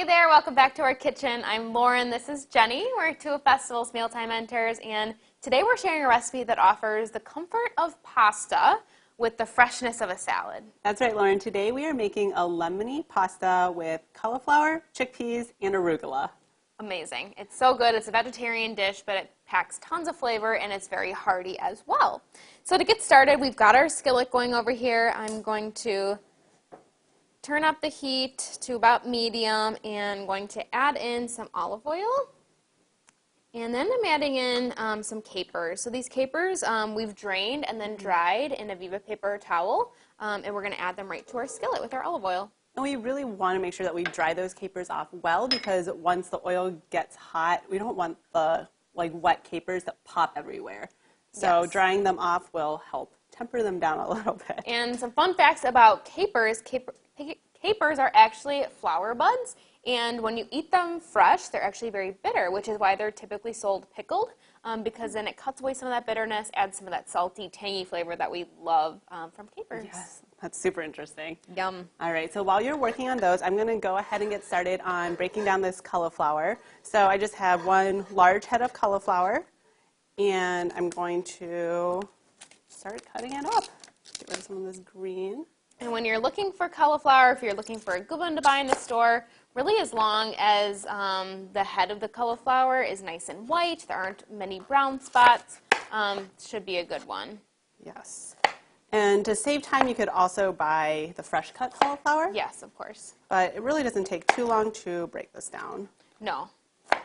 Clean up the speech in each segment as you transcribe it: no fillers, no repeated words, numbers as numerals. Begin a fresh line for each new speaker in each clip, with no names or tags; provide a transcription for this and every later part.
Hey there, welcome back to our kitchen. I'm Lauren, this is Jenny. We're two of Festival's Mealtime Mentors, and today we're sharing a recipe that offers the comfort of pasta with the freshness of a salad.
That's right, Lauren. Today we are making a lemony pasta with cauliflower, chickpeas, and arugula.
Amazing. It's so good. It's a vegetarian dish, but it packs tons of flavor, and it's very hearty as well. So to get started, we've got our skillet going over here. I'm going to turn up the heat to about medium and going to add in some olive oil. And then I'm adding in some capers. So these capers we've drained and then dried in a Viva paper towel, and we're going to add them right to our skillet with our olive oil.
And we really want to make sure that we dry those capers off well, because once the oil gets hot, we don't want the wet capers that pop everywhere. So
Yes.
Drying them off will help temper them down a little bit.
And some fun facts about capers. Capers are actually flower buds, and when you eat them fresh, they're actually very bitter, which is why they're typically sold pickled, because then it cuts away some of that bitterness, adds some of that salty, tangy flavor that we love from capers.
Yes, that's super interesting.
Yum.
All right, so while you're working on those, I'm going to go ahead and get started on breaking down this cauliflower. So I just have one large head of cauliflower, and I'm going to start cutting it up. Get rid of some of this green.
And when you're looking for cauliflower, if you're looking for a good one to buy in the store, really as long as the head of the cauliflower is nice and white, there aren't many brown spots, should be a good one.
Yes. And to save time, you could also buy the fresh cut cauliflower.
Yes, of course.
But it really doesn't take too long to break this down.
No,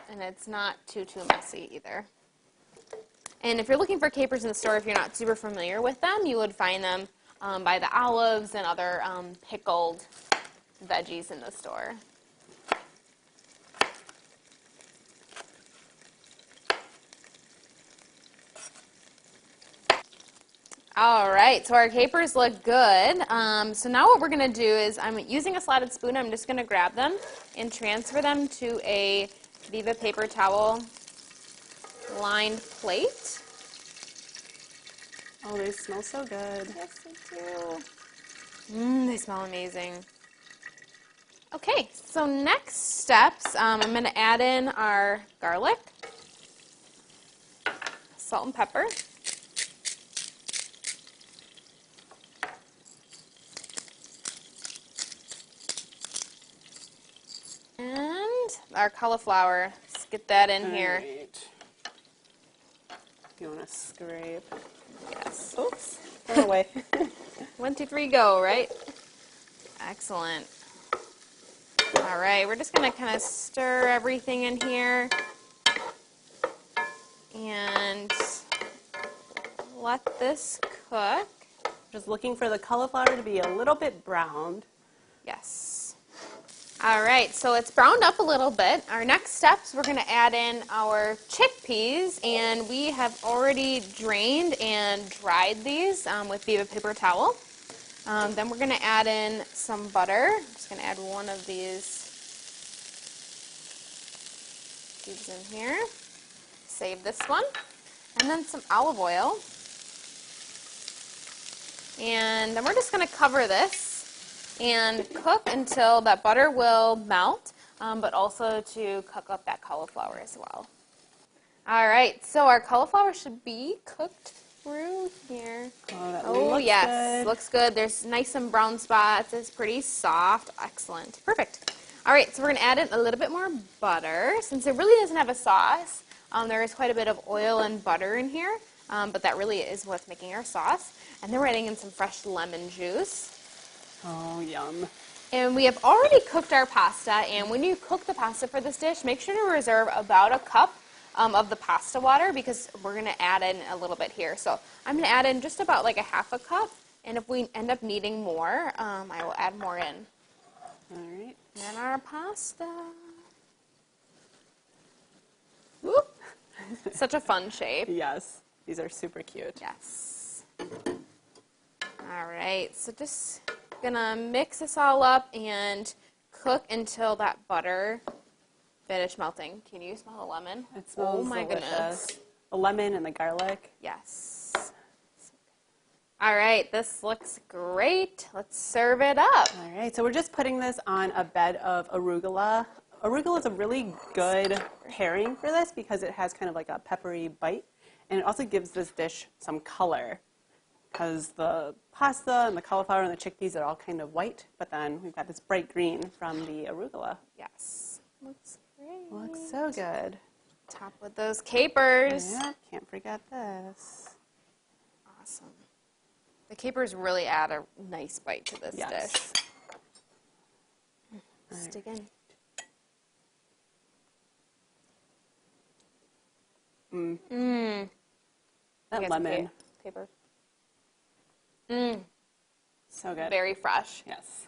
and it's not too messy either. And if you're looking for capers in the store, if you're not super familiar with them, you would find them by the olives and other pickled veggies in the store. All right, so our capers look good. So now what we're going to do is I'm using a slotted spoon. I'm just going to grab them and transfer them to a Viva paper towel lined plate.
Oh, they smell so good.
Yes, they do. They smell amazing. Okay, so next steps, I'm going to add in our garlic, salt and pepper, and our cauliflower. Let's get that in here.
Right. You want to scrape.
Yes.
Oops, throw it away.
1, 2, 3, go, right? Excellent. All right, we're just going to kind of stir everything in here and let this cook.
Just looking for the cauliflower to be a little bit browned.
Yes. All right, so it's browned up a little bit. Our next steps, we're going to add in our chickpeas, and we have already drained and dried these with Viva paper towel. Then we're going to add in some butter. I'm just going to add one of these cubes in here. Save this one. And then some olive oil. And then we're just going to cover this and cook until that butter will melt, but also to cook up that cauliflower as well. All right, so our cauliflower should be cooked through here.
Oh, looks
yes,
good.
Looks good. There's nice and brown spots. It's pretty soft. Excellent. Perfect. All right, so we're going to add in a little bit more butter. Since it really doesn't have a sauce, there is quite a bit of oil and butter in here, but that really is what's making our sauce. And then we're adding in some fresh lemon juice.
Oh, yum.
And we have already cooked our pasta, and when you cook the pasta for this dish, make sure to reserve about a cup of the pasta water, because we're going to add in a little bit here. So I'm going to add in just about like a half a cup, and if we end up needing more, I will add more in.
All right.
And our pasta. Whoop. Such a fun shape.
Yes, these are super cute.
Yes. All right, so just gonna mix this all up and cook until that butter finished melting. Can you smell the lemon?
It smells
oh my
delicious.
goodness.
The lemon and the garlic.
Yes. All right, this looks great. Let's serve it up.
All right, so we're just putting this on a bed of arugula arugula is a really good pairing for this because it has kind of like a peppery bite, and it also gives this dish some color because the pasta and the cauliflower and the chickpeas are all kind of white, but then we've got this bright green from the arugula.
Yes. Looks great.
Looks so good.
Top with those capers.
Yeah, can't forget this.
Awesome. The capers really add a nice bite to this
Yes.
dish. Stick in.
That
Get some
lemon,
capers.
so good.
Very fresh.
Yes.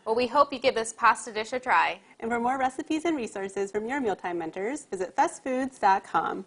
Well, we hope you give this pasta dish a try.
And for more recipes and resources from your mealtime mentors, visit festfoods.com.